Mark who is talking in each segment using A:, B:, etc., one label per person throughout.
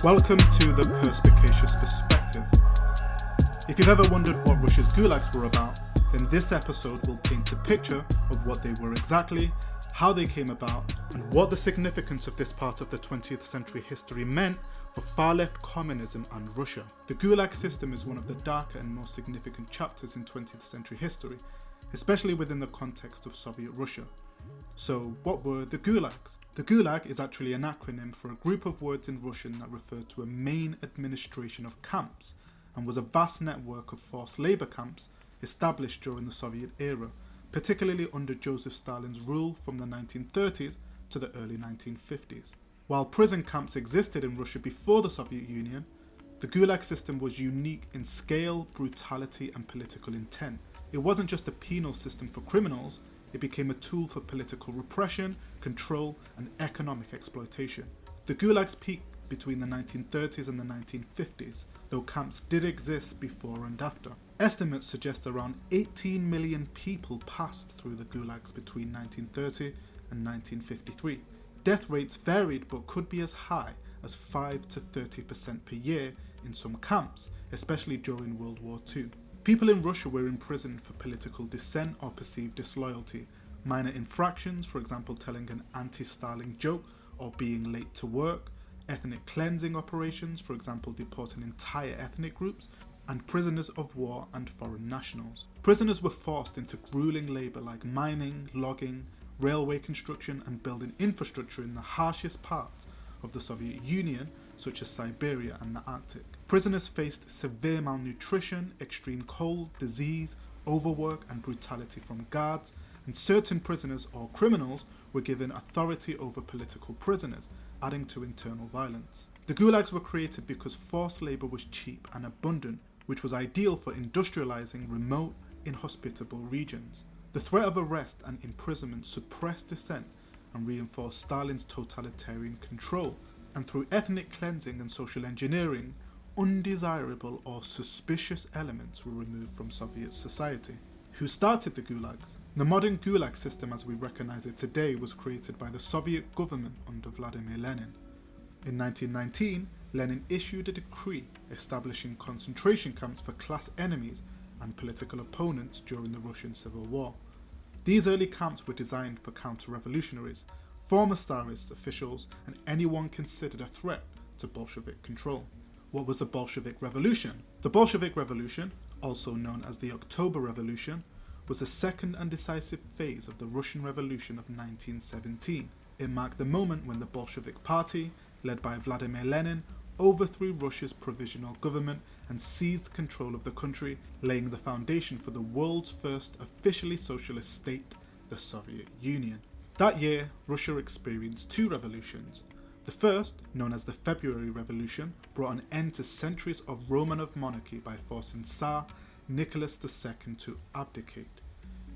A: Welcome to the Perspicacious Perspective. If you've ever wondered what Russia's gulags were about, then this episode will paint a picture of what they were exactly, how they came about, and what the significance of this part of the 20th century history meant for far-left communism and Russia. The Gulag system is one of the darker and most significant chapters in 20th century history, especially within the context of Soviet Russia. So, what were the gulags? The Gulag is actually an acronym for a group of words in Russian that refer to a main administration of camps, and was a vast network of forced labour camps established during the Soviet era, particularly under Joseph Stalin's rule from the 1930s to the early 1950s. While prison camps existed in Russia before the Soviet Union, the Gulag system was unique in scale, brutality and political intent. It wasn't just a penal system for criminals, it became a tool for political repression, control and economic exploitation. The gulags peaked between the 1930s and the 1950s, though camps did exist before and after. Estimates suggest around 18 million people passed through the gulags between 1930 and 1953. Death rates varied but could be as high as 5 to 30% per year in some camps, especially during World War II. People in Russia were imprisoned for political dissent or perceived disloyalty, minor infractions, for example telling an anti-Stalin joke or being late to work, ethnic cleansing operations, for example deporting entire ethnic groups, and prisoners of war and foreign nationals. Prisoners were forced into grueling labour like mining, logging, railway construction and building infrastructure in the harshest parts of the Soviet Union, such as Siberia and the Arctic. Prisoners faced severe malnutrition, extreme cold, disease, overwork and brutality from guards, and certain prisoners or criminals were given authority over political prisoners, adding to internal violence. The gulags were created because forced labour was cheap and abundant, which was ideal for industrializing remote, inhospitable regions. The threat of arrest and imprisonment suppressed dissent and reinforced Stalin's totalitarian control, and through ethnic cleansing and social engineering, undesirable or suspicious elements were removed from Soviet society. Who started the gulags? The modern gulag system as we recognize it today was created by the Soviet government under Vladimir Lenin. In 1919, Lenin issued a decree establishing concentration camps for class enemies and political opponents during the Russian Civil War. These early camps were designed for counter-revolutionaries, former Tsarist officials and anyone considered a threat to Bolshevik control. What was the Bolshevik Revolution? The Bolshevik Revolution, also known as the October Revolution, was the second and decisive phase of the Russian Revolution of 1917. It marked the moment when the Bolshevik Party, led by Vladimir Lenin, overthrew Russia's provisional government and seized control of the country, laying the foundation for the world's first officially socialist state, the Soviet Union. That year, Russia experienced two revolutions. The first, known as the February Revolution, brought an end to centuries of Romanov monarchy by forcing Tsar Nicholas II to abdicate.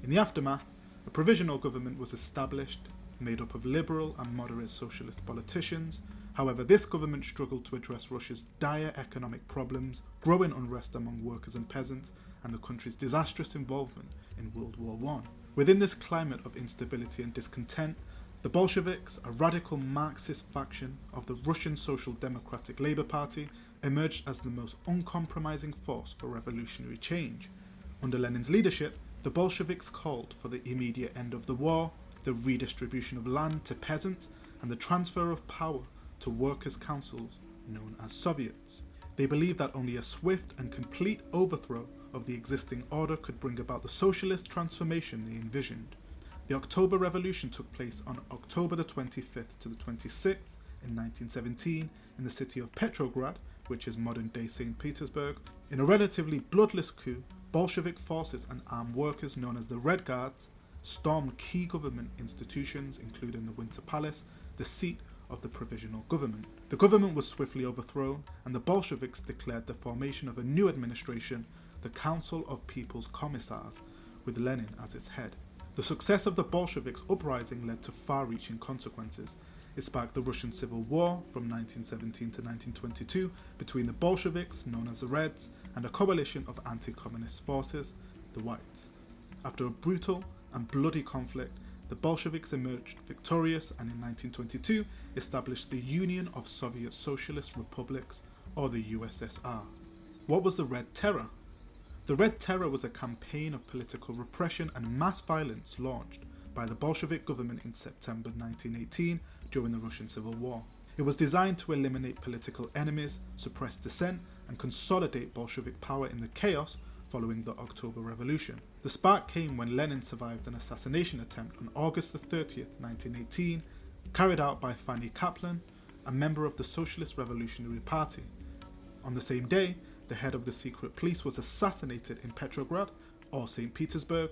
A: In the aftermath, a provisional government was established, made up of liberal and moderate socialist politicians. However, this government struggled to address Russia's dire economic problems, growing unrest among workers and peasants, and the country's disastrous involvement in World War I. Within this climate of instability and discontent, the Bolsheviks, a radical Marxist faction of the Russian Social Democratic Labour Party, emerged as the most uncompromising force for revolutionary change. Under Lenin's leadership, the Bolsheviks called for the immediate end of the war, the redistribution of land to peasants, and the transfer of power to workers' councils known as Soviets. They believed that only a swift and complete overthrow of the existing order could bring about the socialist transformation they envisioned. The October Revolution took place on October the 25th to the 26th in 1917 in the city of Petrograd, which is modern-day St. Petersburg. In a relatively bloodless coup, Bolshevik forces and armed workers known as the Red Guards stormed key government institutions, including the Winter Palace, the seat of the provisional government. The government was swiftly overthrown, and the Bolsheviks declared the formation of a new administration, the Council of People's Commissars, with Lenin as its head. The success of the Bolsheviks' uprising led to far-reaching consequences. It sparked the Russian Civil War from 1917 to 1922 between the Bolsheviks, known as the Reds, and a coalition of anti-communist forces, the Whites. After a brutal and bloody conflict, the Bolsheviks emerged victorious and in 1922 established the Union of Soviet Socialist Republics, or the USSR. What was the Red Terror? The Red Terror was a campaign of political repression and mass violence launched by the Bolshevik government in September 1918 during the Russian Civil War. It was designed to eliminate political enemies, suppress dissent, and consolidate Bolshevik power in the chaos following the October Revolution. The spark came when Lenin survived an assassination attempt on August 30, 1918, carried out by Fanny Kaplan, a member of the Socialist Revolutionary Party. On the same day, the head of the secret police was assassinated in Petrograd, or St. Petersburg.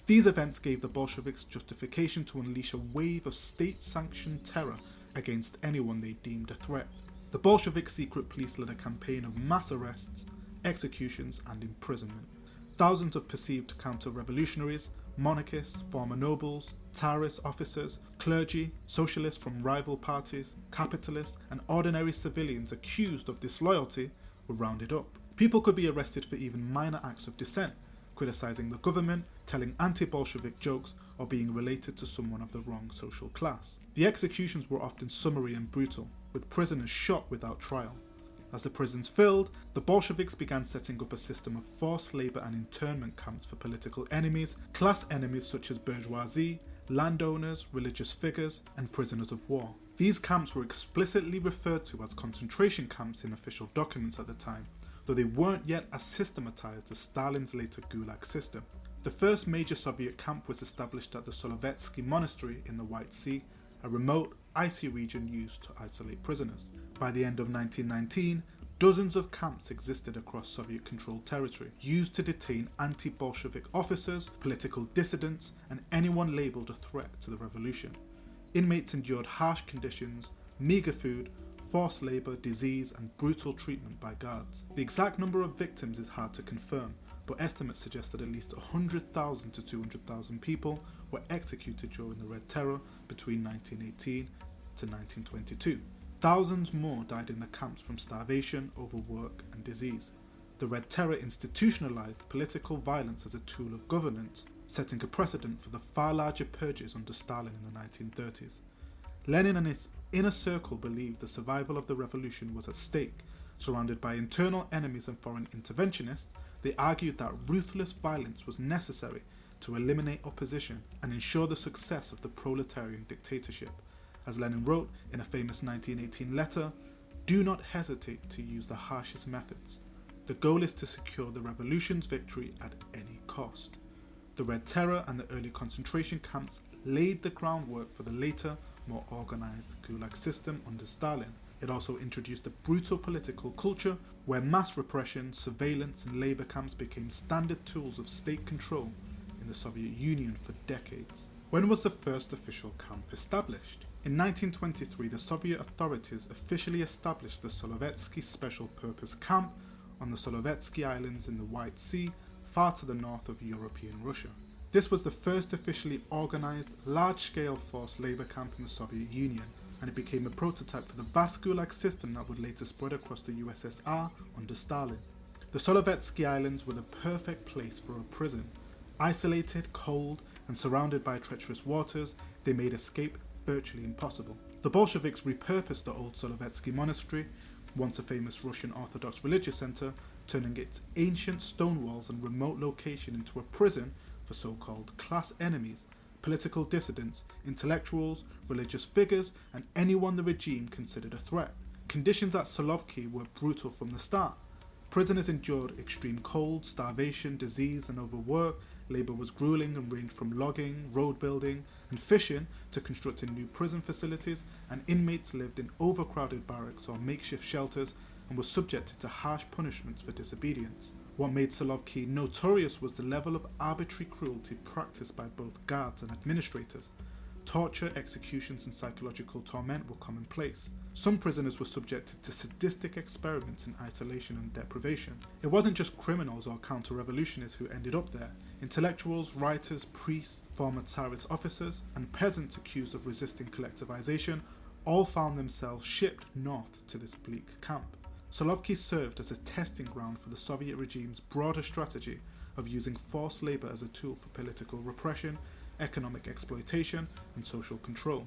A: These events gave the Bolsheviks justification to unleash a wave of state-sanctioned terror against anyone they deemed a threat. The Bolshevik secret police led a campaign of mass arrests, executions, and imprisonment. Thousands of perceived counter-revolutionaries, monarchists, former nobles, Tsarist officers, clergy, socialists from rival parties, capitalists, and ordinary civilians accused of disloyalty were rounded up. People could be arrested for even minor acts of dissent, criticizing the government, telling anti-Bolshevik jokes, or being related to someone of the wrong social class. The executions were often summary and brutal, with prisoners shot without trial. As the prisons filled, the Bolsheviks began setting up a system of forced labor and internment camps for political enemies, class enemies such as bourgeoisie, landowners, religious figures, and prisoners of war. These camps were explicitly referred to as concentration camps in official documents at the time, though they weren't yet as systematized as Stalin's later Gulag system. The first major Soviet camp was established at the Solovetsky Monastery in the White Sea, a remote, icy region used to isolate prisoners. By the end of 1919, dozens of camps existed across Soviet-controlled territory, used to detain anti-Bolshevik officers, political dissidents, and anyone labelled a threat to the revolution. Inmates endured harsh conditions, meagre food, forced labour, disease, and brutal treatment by guards. The exact number of victims is hard to confirm, but estimates suggest that at least 100,000 to 200,000 people were executed during the Red Terror between 1918 to 1922. Thousands more died in the camps from starvation, overwork, and disease. The Red Terror institutionalized political violence as a tool of governance, setting a precedent for the far larger purges under Stalin in the 1930s. Lenin and his inner circle believed the survival of the revolution was at stake. Surrounded by internal enemies and foreign interventionists, they argued that ruthless violence was necessary to eliminate opposition and ensure the success of the proletarian dictatorship. As Lenin wrote in a famous 1918 letter, "Do not hesitate to use the harshest methods. The goal is to secure the revolution's victory at any cost." The Red Terror and the early concentration camps laid the groundwork for the later, more organized Gulag system under Stalin. It also introduced a brutal political culture where mass repression, surveillance, and labor camps became standard tools of state control in the Soviet Union for decades. When was the first official camp established? In 1923, the Soviet authorities officially established the Solovetsky Special Purpose Camp on the Solovetsky Islands in the White Sea, far to the north of European Russia. This was the first officially organized, large-scale forced labor camp in the Soviet Union, and it became a prototype for the vast Gulag system that would later spread across the USSR under Stalin. The Solovetsky Islands were the perfect place for a prison. Isolated, cold, and surrounded by treacherous waters, they made escape virtually impossible. The Bolsheviks repurposed the old Solovetsky Monastery, once a famous Russian Orthodox religious center, turning its ancient stone walls and remote location into a prison for so-called class enemies, political dissidents, intellectuals, religious figures, and anyone the regime considered a threat. Conditions at Solovki were brutal from the start. Prisoners endured extreme cold, starvation, disease, and overwork. Labour was grueling and ranged from logging, road building, and fishing to constructing new prison facilities, and inmates lived in overcrowded barracks or makeshift shelters and were subjected to harsh punishments for disobedience. What made Solovki notorious was the level of arbitrary cruelty practiced by both guards and administrators. Torture, executions, and psychological torment were commonplace. Some prisoners were subjected to sadistic experiments in isolation and deprivation. It wasn't just criminals or counter-revolutionists who ended up there. Intellectuals, writers, priests, former Tsarist officers, and peasants accused of resisting collectivization all found themselves shipped north to this bleak camp. Solovki served as a testing ground for the Soviet regime's broader strategy of using forced labor as a tool for political repression economic exploitation, and social control.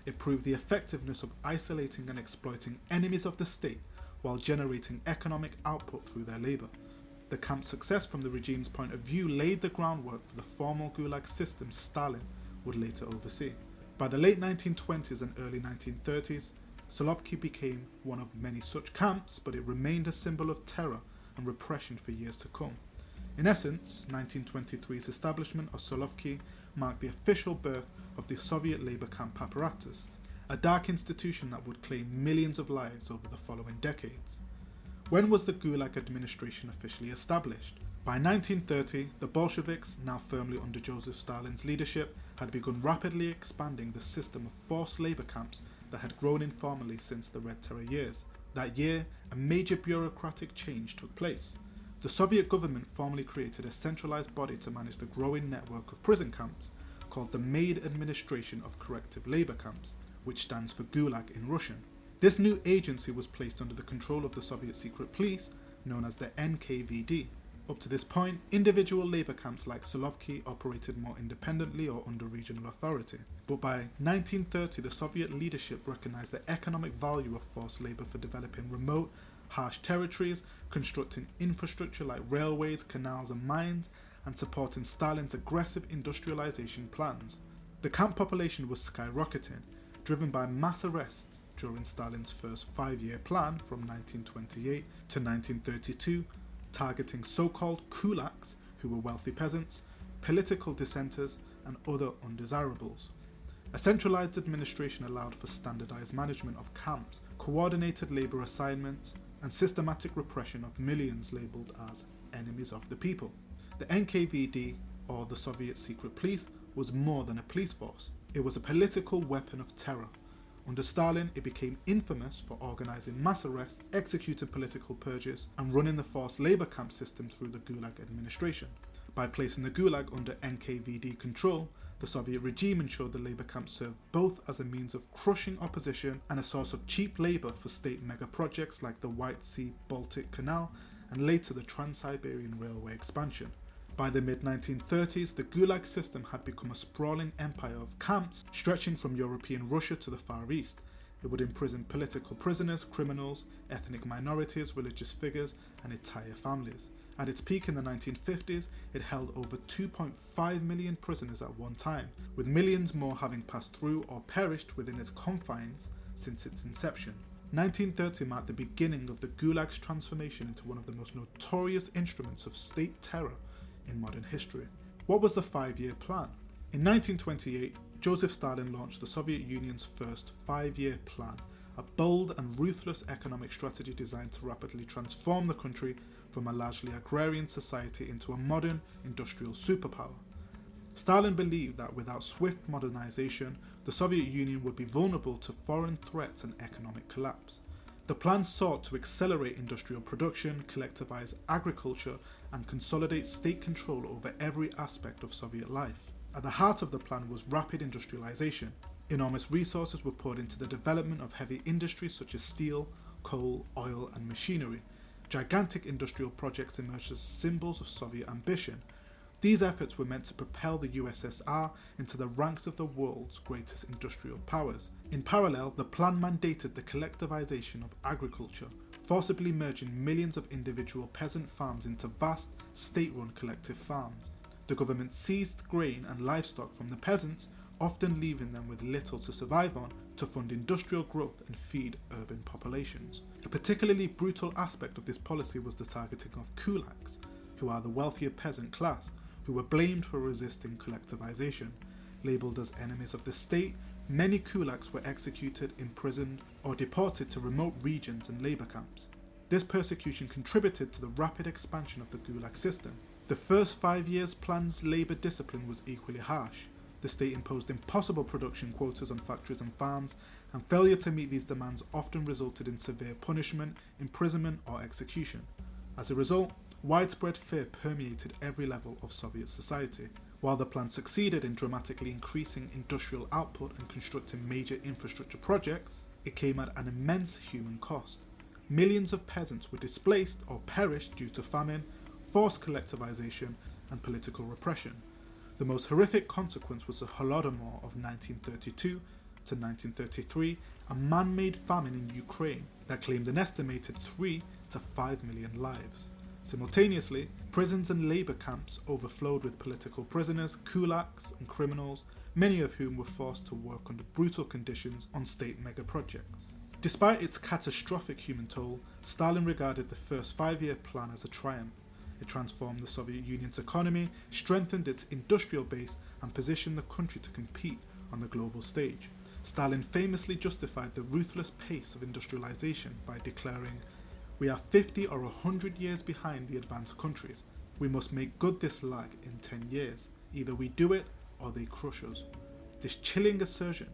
A: It proved the effectiveness of isolating and exploiting enemies of the state while generating economic output through their labour. The camp's success from the regime's point of view laid the groundwork for the formal Gulag system Stalin would later oversee. By the late 1920s and early 1930s, Solovki became one of many such camps, but it remained a symbol of terror and repression for years to come. In essence, 1923's establishment of Solovki marked the official birth of the Soviet labor camp apparatus, a dark institution that would claim millions of lives over the following decades. When was the Gulag administration officially established? By 1930, the Bolsheviks, now firmly under Joseph Stalin's leadership, had begun rapidly expanding the system of forced labor camps that had grown informally since the Red Terror years. That year, a major bureaucratic change took place. The Soviet government formally created a centralized body to manage the growing network of prison camps, called the Maid Administration of Corrective Labor Camps, which stands for Gulag in Russian. This new agency was placed under the control of the Soviet secret police, known as the NKVD. Up to this point, individual labor camps like Solovki operated more independently or under regional authority. But by 1930, the Soviet leadership recognized the economic value of forced labor for developing remote, harsh territories, constructing infrastructure like railways, canals and mines, and supporting Stalin's aggressive industrialization plans. The camp population was skyrocketing, driven by mass arrests during Stalin's first 5-year plan from 1928 to 1932, targeting so-called kulaks, who were wealthy peasants, political dissenters, and other undesirables. A centralized administration allowed for standardized management of camps, coordinated labor assignments, and systematic repression of millions labeled as enemies of the people. The NKVD, or the Soviet secret police, was more than a police force. It was a political weapon of terror. Under Stalin, it became infamous for organizing mass arrests, executing political purges, and running the forced labor camp system through the Gulag administration. By placing the Gulag under NKVD control, the Soviet regime ensured the labor camps served both as a means of crushing opposition and a source of cheap labor for state mega projects like the White Sea-Baltic Canal and later the Trans-Siberian Railway expansion. By the mid-1930s, the Gulag system had become a sprawling empire of camps stretching from European Russia to the Far East. It would imprison political prisoners, criminals, ethnic minorities, religious figures, and entire families. At its peak in the 1950s, it held over 2.5 million prisoners at one time, with millions more having passed through or perished within its confines since its inception. 1930 marked the beginning of the Gulag's transformation into one of the most notorious instruments of state terror in modern history. What was the 5-year plan? In 1928, Joseph Stalin launched the Soviet Union's first 5-year plan, a bold and ruthless economic strategy designed to rapidly transform the country from a largely agrarian society into a modern industrial superpower. Stalin believed that without swift modernization, the Soviet Union would be vulnerable to foreign threats and economic collapse. The plan sought to accelerate industrial production, collectivize agriculture, and consolidate state control over every aspect of Soviet life. At the heart of the plan was rapid industrialization. Enormous resources were poured into the development of heavy industries such as steel, coal, oil, and machinery. Gigantic industrial projects emerged as symbols of Soviet ambition. These efforts were meant to propel the USSR into the ranks of the world's greatest industrial powers. In parallel, the plan mandated the collectivization of agriculture, forcibly merging millions of individual peasant farms into vast, state-run collective farms. The government seized grain and livestock from the peasants, often leaving them with little to survive on, to fund industrial growth and feed urban populations. A particularly brutal aspect of this policy was the targeting of kulaks, who are the wealthier peasant class, who were blamed for resisting collectivization. Labeled as enemies of the state, many kulaks were executed, imprisoned, or deported to remote regions and labor camps. This persecution contributed to the rapid expansion of the Gulag system. The first 5 years' plan's labor discipline was equally harsh. The state imposed impossible production quotas on factories and farms, and failure to meet these demands often resulted in severe punishment, imprisonment, or execution. As a result, widespread fear permeated every level of Soviet society. While the plan succeeded in dramatically increasing industrial output and constructing major infrastructure projects, it came at an immense human cost. Millions of peasants were displaced or perished due to famine, forced collectivization, and political repression. The most horrific consequence was the Holodomor of 1932 to 1933, a man-made famine in Ukraine that claimed an estimated 3 to 5 million lives. Simultaneously, prisons and labour camps overflowed with political prisoners, kulaks and criminals, many of whom were forced to work under brutal conditions on state mega-projects. Despite its catastrophic human toll, Stalin regarded the first 5-year plan as a triumph. It transformed the Soviet Union's economy, strengthened its industrial base, and positioned the country to compete on the global stage. Stalin famously justified the ruthless pace of industrialization by declaring, "We are 50 or 100 years behind the advanced countries. We must make good this lag in 10 years. Either we do it or they crush us." This chilling assertion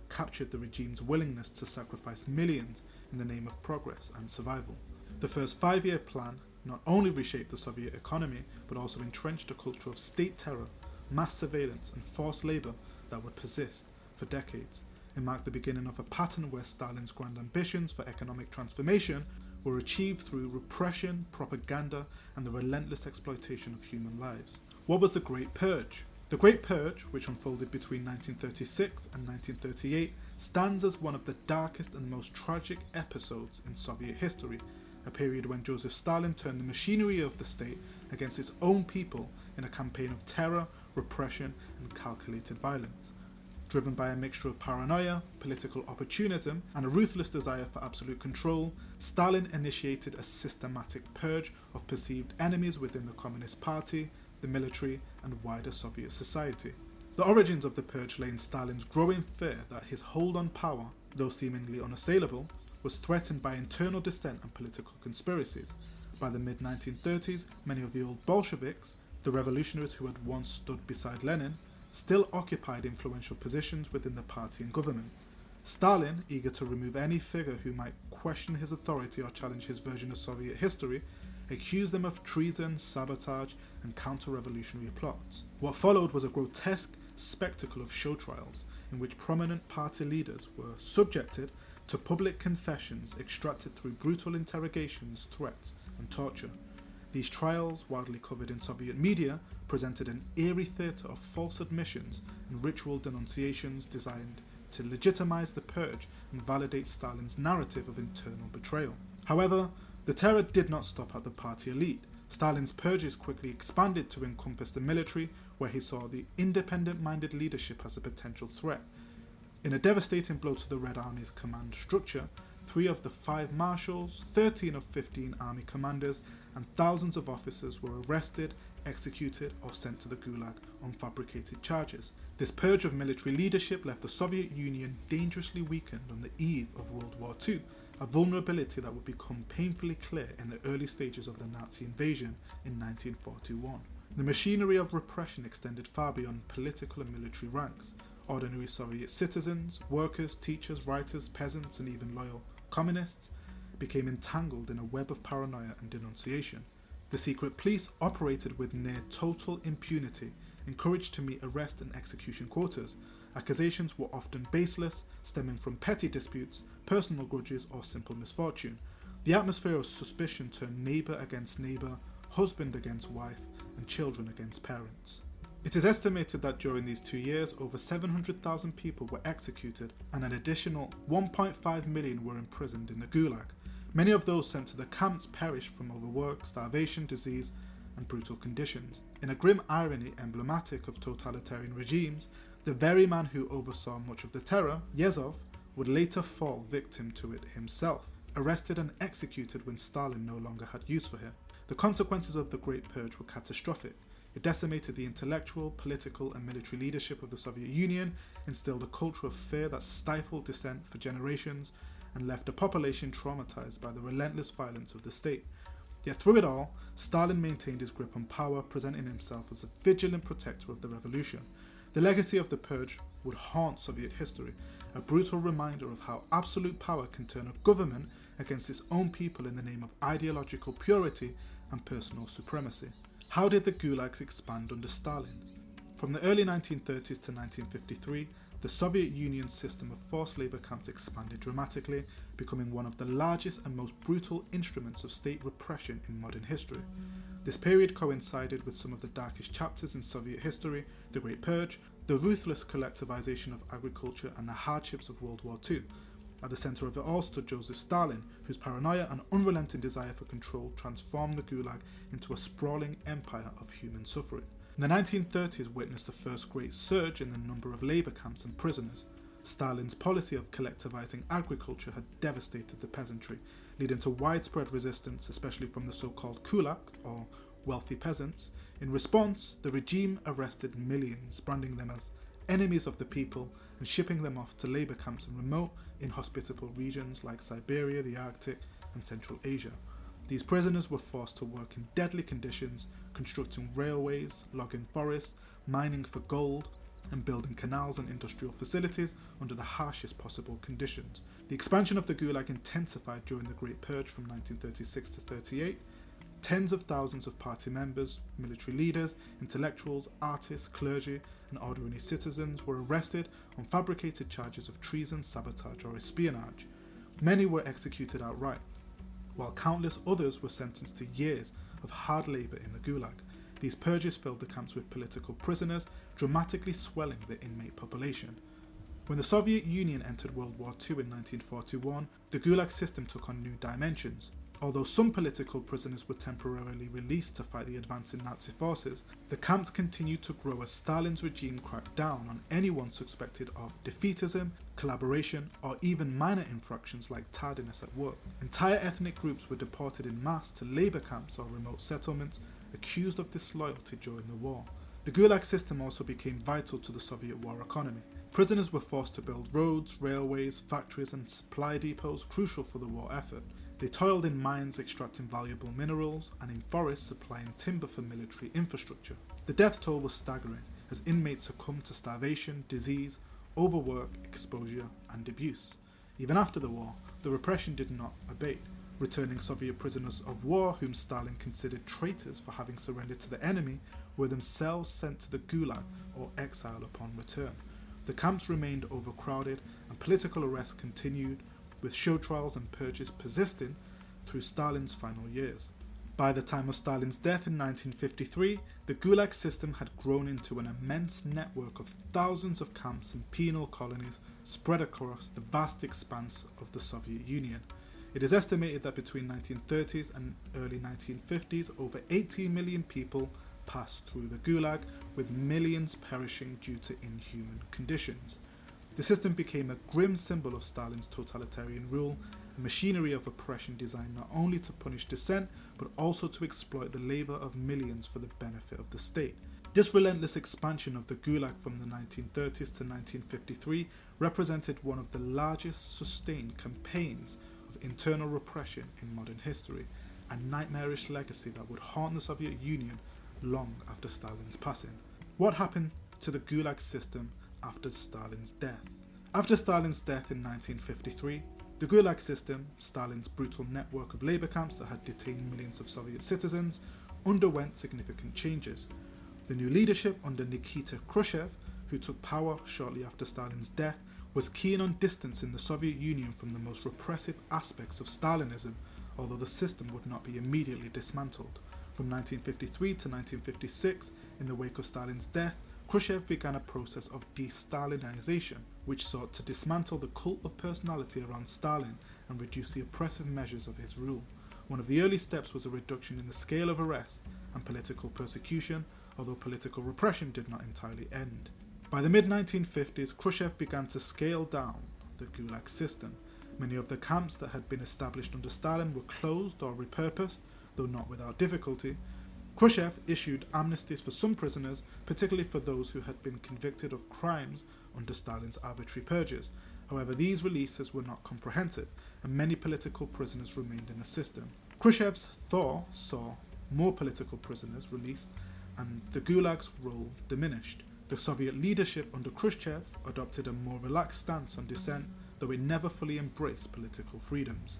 A: captured the regime's willingness to sacrifice millions in the name of progress and survival. The first 5-year plan not only reshaped the Soviet economy, but also entrenched a culture of state terror, mass surveillance, and forced labour that would persist for decades. It marked the beginning of a pattern where Stalin's grand ambitions for economic transformation were achieved through repression, propaganda, and the relentless exploitation of human lives. What was the Great Purge? The Great Purge, which unfolded between 1936 and 1938, stands as one of the darkest and most tragic episodes in Soviet history, a period when Joseph Stalin turned the machinery of the state against its own people in a campaign of terror, repression, and calculated violence. Driven by a mixture of paranoia, political opportunism, and a ruthless desire for absolute control, Stalin initiated a systematic purge of perceived enemies within the Communist Party, the military, and wider Soviet society. The origins of the purge lay in Stalin's growing fear that his hold on power, though seemingly unassailable, was threatened by internal dissent and political conspiracies. By the mid-1930s, many of the old Bolsheviks, the revolutionaries who had once stood beside Lenin, still occupied influential positions within the party and government. Stalin, eager to remove any figure who might question his authority or challenge his version of Soviet history, accused them of treason, sabotage, and counter-revolutionary plots. What followed was a grotesque spectacle of show trials, in which prominent party leaders were subjected to public confessions extracted through brutal interrogations, threats, and torture. These trials, widely covered in Soviet media, presented an eerie theatre of false admissions and ritual denunciations designed to legitimize the purge and validate Stalin's narrative of internal betrayal. However, the terror did not stop at the party elite. Stalin's purges quickly expanded to encompass the military, where he saw the independent-minded leadership as a potential threat. In a devastating blow to the Red Army's command structure, 3 of the 5 marshals, 13 of 15 army commanders, and thousands of officers were arrested, executed, or sent to the Gulag on fabricated charges. This purge of military leadership left the Soviet Union dangerously weakened on the eve of World War II, a vulnerability that would become painfully clear in the early stages of the Nazi invasion in 1941. The machinery of repression extended far beyond political and military ranks. Ordinary Soviet citizens, workers, teachers, writers, peasants, and even loyal communists became entangled in a web of paranoia and denunciation. The secret police operated with near total impunity, encouraged to meet arrest and execution quotas. Accusations were often baseless, stemming from petty disputes, personal grudges, or simple misfortune. The atmosphere of suspicion turned neighbour against neighbour, husband against wife, and children against parents. It is estimated that during these 2 years, over 700,000 people were executed and an additional 1.5 million were imprisoned in the Gulag. Many of those sent to the camps perished from overwork, starvation, disease, and brutal conditions. In a grim irony emblematic of totalitarian regimes, the very man who oversaw much of the terror, Yezhov, would later fall victim to it himself, arrested and executed when Stalin no longer had use for him. The consequences of the Great Purge were catastrophic. It decimated the intellectual, political, and military leadership of the Soviet Union, instilled a culture of fear that stifled dissent for generations, and left a population traumatized by the relentless violence of the state. Yet through it all, Stalin maintained his grip on power, presenting himself as a vigilant protector of the revolution. The legacy of the Purge would haunt Soviet history, a brutal reminder of how absolute power can turn a government against its own people in the name of ideological purity and personal supremacy. How did the gulags expand under Stalin? From the early 1930s to 1953, the Soviet Union's system of forced labour camps expanded dramatically, becoming one of the largest and most brutal instruments of state repression in modern history. This period coincided with some of the darkest chapters in Soviet history, the Great Purge, the ruthless collectivization of agriculture, and the hardships of World War II. At the center of it all stood Joseph Stalin, whose paranoia and unrelenting desire for control transformed the Gulag into a sprawling empire of human suffering. The 1930s witnessed the first great surge in the number of labor camps and prisoners. Stalin's policy of collectivizing agriculture had devastated the peasantry, leading to widespread resistance, especially from the so-called kulaks, or wealthy peasants. In response, the regime arrested millions, branding them as enemies of the people and shipping them off to labor camps in remote, inhospitable regions like Siberia, the Arctic, and Central Asia. These prisoners were forced to work in deadly conditions, constructing railways, logging forests, mining for gold, and building canals and industrial facilities under the harshest possible conditions. The expansion of the Gulag intensified during the Great Purge from 1936 to 38. Tens of thousands of party members, military leaders, intellectuals, artists, clergy, and ordinary citizens were arrested on fabricated charges of treason, sabotage, or espionage. Many were executed outright, while countless others were sentenced to years of hard labour in the Gulag. These purges filled the camps with political prisoners, dramatically swelling the inmate population. When the Soviet Union entered World War II in 1941, the Gulag system took on new dimensions. Although some political prisoners were temporarily released to fight the advancing Nazi forces, the camps continued to grow as Stalin's regime cracked down on anyone suspected of defeatism, collaboration, or even minor infractions like tardiness at work. Entire ethnic groups were deported en masse to labour camps or remote settlements, accused of disloyalty during the war. The Gulag system also became vital to the Soviet war economy. Prisoners were forced to build roads, railways, factories, and supply depots crucial for the war effort. They toiled in mines extracting valuable minerals and in forests supplying timber for military infrastructure. The death toll was staggering as inmates succumbed to starvation, disease, overwork, exposure, and abuse. Even after the war, the repression did not abate. Returning Soviet prisoners of war, whom Stalin considered traitors for having surrendered to the enemy, were themselves sent to the Gulag or exile upon return. The camps remained overcrowded and political arrests continued, with show trials and purges persisting through Stalin's final years. By the time of Stalin's death in 1953, the Gulag system had grown into an immense network of thousands of camps and penal colonies spread across the vast expanse of the Soviet Union. It is estimated that between 1930s and early 1950s, over 18 million people passed through the Gulag, with millions perishing due to inhuman conditions. The system became a grim symbol of Stalin's totalitarian rule, a machinery of oppression designed not only to punish dissent, but also to exploit the labour of millions for the benefit of the state. This relentless expansion of the Gulag from the 1930s to 1953 represented one of the largest sustained campaigns of internal repression in modern history, a nightmarish legacy that would haunt the Soviet Union long after Stalin's passing. What happened to the Gulag system after Stalin's death? After Stalin's death in 1953, the Gulag system, Stalin's brutal network of labour camps that had detained millions of Soviet citizens, underwent significant changes. The new leadership under Nikita Khrushchev, who took power shortly after Stalin's death, was keen on distancing the Soviet Union from the most repressive aspects of Stalinism, although the system would not be immediately dismantled. From 1953 to 1956, in the wake of Stalin's death, Khrushchev began a process of de-Stalinization, which sought to dismantle the cult of personality around Stalin and reduce the oppressive measures of his rule. One of the early steps was a reduction in the scale of arrest and political persecution, although political repression did not entirely end. By the mid-1950s, Khrushchev began to scale down the Gulag system. Many of the camps that had been established under Stalin were closed or repurposed, though not without difficulty. Khrushchev issued amnesties for some prisoners, particularly for those who had been convicted of crimes under Stalin's arbitrary purges. However, these releases were not comprehensive, and many political prisoners remained in the system. Khrushchev's thaw saw more political prisoners released, and the Gulag's role diminished. The Soviet leadership under Khrushchev adopted a more relaxed stance on dissent, though it never fully embraced political freedoms.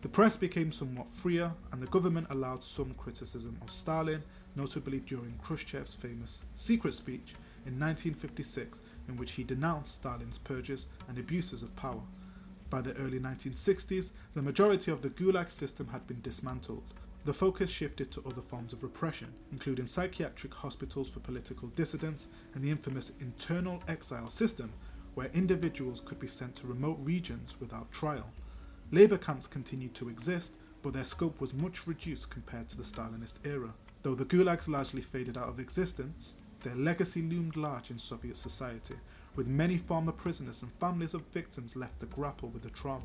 A: The press became somewhat freer, and the government allowed some criticism of Stalin, notably during Khrushchev's famous secret speech in 1956, in which he denounced Stalin's purges and abuses of power. By the early 1960s, the majority of the Gulag system had been dismantled. the focus shifted to other forms of repression, including psychiatric hospitals for political dissidents and the infamous internal exile system, where individuals could be sent to remote regions without trial. Labour camps continued to exist, but their scope was much reduced compared to the Stalinist era. Though the gulags largely faded out of existence, their legacy loomed large in Soviet society, with many former prisoners and families of victims left to grapple with the trauma.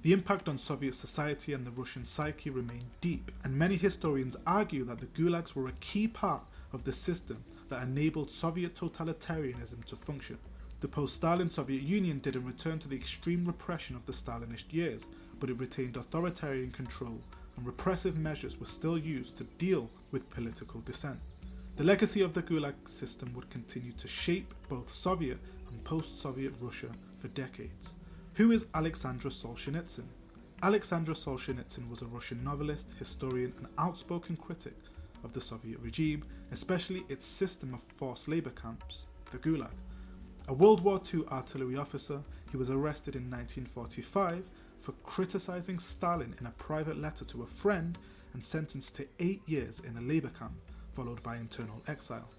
A: The impact on Soviet society and the Russian psyche remained deep, and many historians argue that the gulags were a key part of the system that enabled Soviet totalitarianism to function. The post-Stalin Soviet Union didn't return to the extreme repression of the Stalinist years, but it retained authoritarian control, and repressive measures were still used to deal with political dissent. The legacy of the Gulag system would continue to shape both Soviet and post-Soviet Russia for decades. Who is Aleksandr Solzhenitsyn? Aleksandr Solzhenitsyn was a Russian novelist, historian, and outspoken critic of the Soviet regime, especially its system of forced labor camps, the Gulag. A World War II artillery officer, he was arrested in 1945 for criticizing Stalin in a private letter to a friend and sentenced to 8 years in a labor camp, followed by internal exile.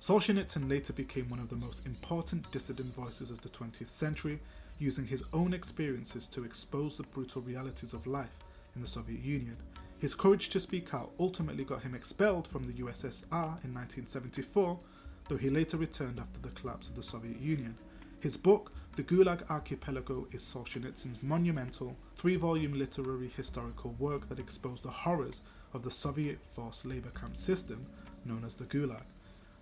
A: Solzhenitsyn later became one of the most important dissident voices of the 20th century, using his own experiences to expose the brutal realities of life in the Soviet Union. His courage to speak out ultimately got him expelled from the USSR in 1974, though he later returned after the collapse of the Soviet Union. His book, The Gulag Archipelago, is Solzhenitsyn's monumental 3-volume literary historical work that exposed the horrors of the Soviet forced labor camp system known as the Gulag.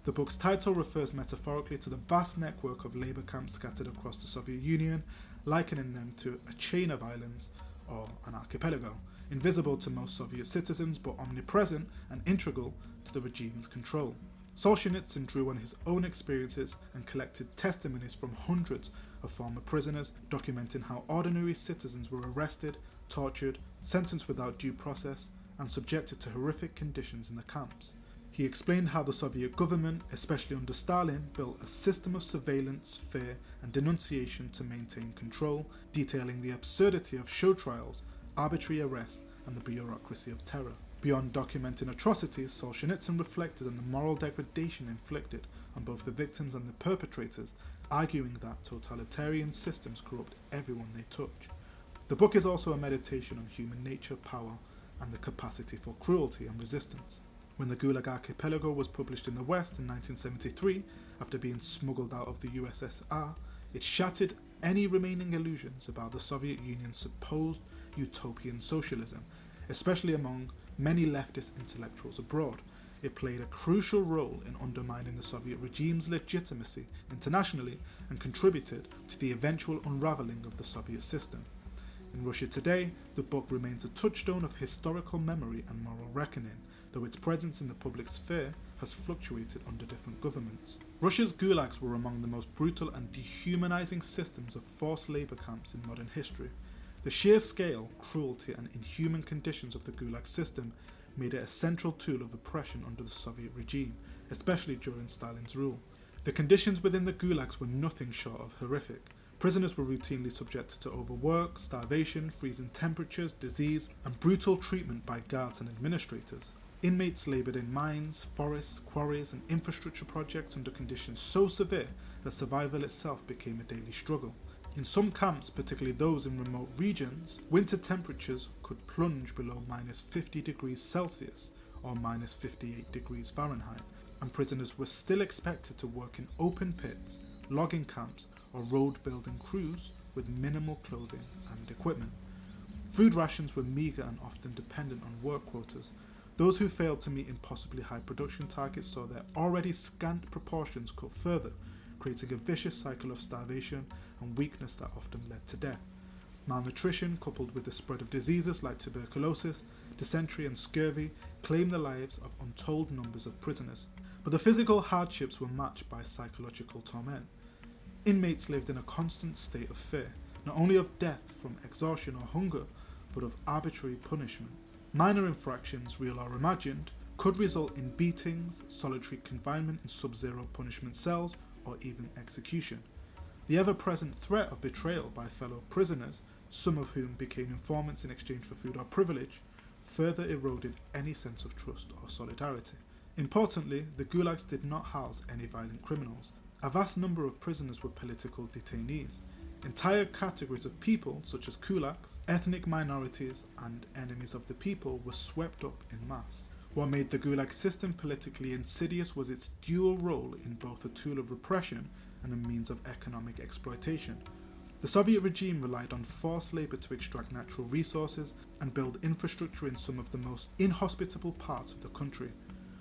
A: The book's title refers metaphorically to the vast network of labor camps scattered across the Soviet Union, likening them to a chain of islands or an archipelago, invisible to most Soviet citizens but omnipresent and integral to the regime's control. Solzhenitsyn drew on his own experiences and collected testimonies from hundreds of former prisoners, documenting how ordinary citizens were arrested, tortured, sentenced without due process, and subjected to horrific conditions in the camps. He explained how the Soviet government, especially under Stalin, built a system of surveillance, fear, and denunciation to maintain control, detailing the absurdity of show trials, arbitrary arrests, and the bureaucracy of terror. Beyond documenting atrocities, Solzhenitsyn reflected on the moral degradation inflicted on both the victims and the perpetrators, arguing that totalitarian systems corrupt everyone they touch. The book is also a meditation on human nature, power, and the capacity for cruelty and resistance. When the Gulag Archipelago was published in the West in 1973, after being smuggled out of the USSR, it shattered any remaining illusions about the Soviet Union's supposed utopian socialism, especially among many leftist intellectuals abroad. It played a crucial role in undermining the Soviet regime's legitimacy internationally and contributed to the eventual unravelling of the Soviet system. In Russia today, the book remains a touchstone of historical memory and moral reckoning, though its presence in the public sphere has fluctuated under different governments. Russia's gulags were among the most brutal and dehumanizing systems of forced labor camps in modern history. The sheer scale, cruelty, and inhuman conditions of the Gulag system made it a central tool of oppression under the Soviet regime, especially during Stalin's rule. The conditions within the gulags were nothing short of horrific. Prisoners were routinely subjected to overwork, starvation, freezing temperatures, disease, and brutal treatment by guards and administrators. Inmates laboured in mines, forests, quarries, and infrastructure projects under conditions so severe that survival itself became a daily struggle. In some camps, particularly those in remote regions, winter temperatures could plunge below -50 degrees Celsius or -58 degrees Fahrenheit, and prisoners were still expected to work in open pits, logging camps, or road building crews with minimal clothing and equipment. Food rations were meagre and often dependent on work quotas. Those who failed to meet impossibly high production targets saw their already scant proportions cut further, creating a vicious cycle of starvation and weakness that often led to death. Malnutrition, coupled with the spread of diseases like tuberculosis, dysentery, and scurvy, claimed the lives of untold numbers of prisoners. But the physical hardships were matched by psychological torment. Inmates lived in a constant state of fear, not only of death from exhaustion or hunger, but of arbitrary punishment. Minor infractions, real or imagined, could result in beatings, solitary confinement in sub-zero punishment cells, or even execution. The ever-present threat of betrayal by fellow prisoners, some of whom became informants in exchange for food or privilege, further eroded any sense of trust or solidarity. Importantly, the gulags did not house any violent criminals. A vast number of prisoners were political detainees. Entire categories of people, such as kulaks, ethnic minorities, and enemies of the people, were swept up in mass. What made the Gulag system politically insidious was its dual role in both a tool of repression and a means of economic exploitation. The Soviet regime relied on forced labour to extract natural resources and build infrastructure in some of the most inhospitable parts of the country.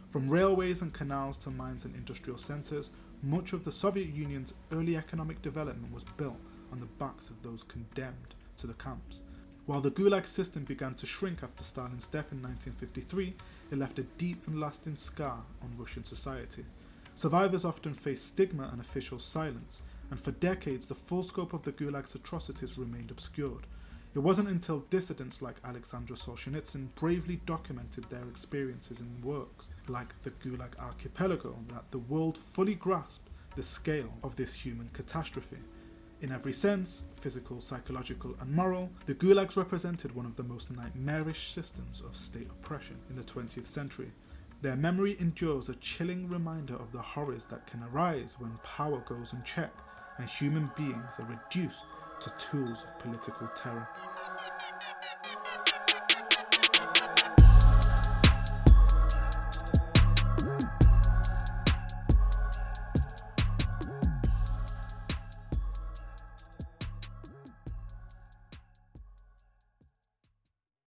A: From railways and canals to mines and industrial centres, much of the Soviet Union's early economic development was built on the backs of those condemned to the camps. While the Gulag system began to shrink after Stalin's death in 1953, it left a deep and lasting scar on Russian society. Survivors often faced stigma and official silence, and for decades the full scope of the Gulag's atrocities remained obscured. It wasn't until dissidents like Aleksandr Solzhenitsyn bravely documented their experiences in works like the Gulag Archipelago that the world fully grasped the scale of this human catastrophe. In every sense, physical, psychological, and moral, the Gulags represented one of the most nightmarish systems of state oppression in the 20th century. Their memory endures a chilling reminder of the horrors that can arise when power goes unchecked and human beings are reduced to tools of political terror.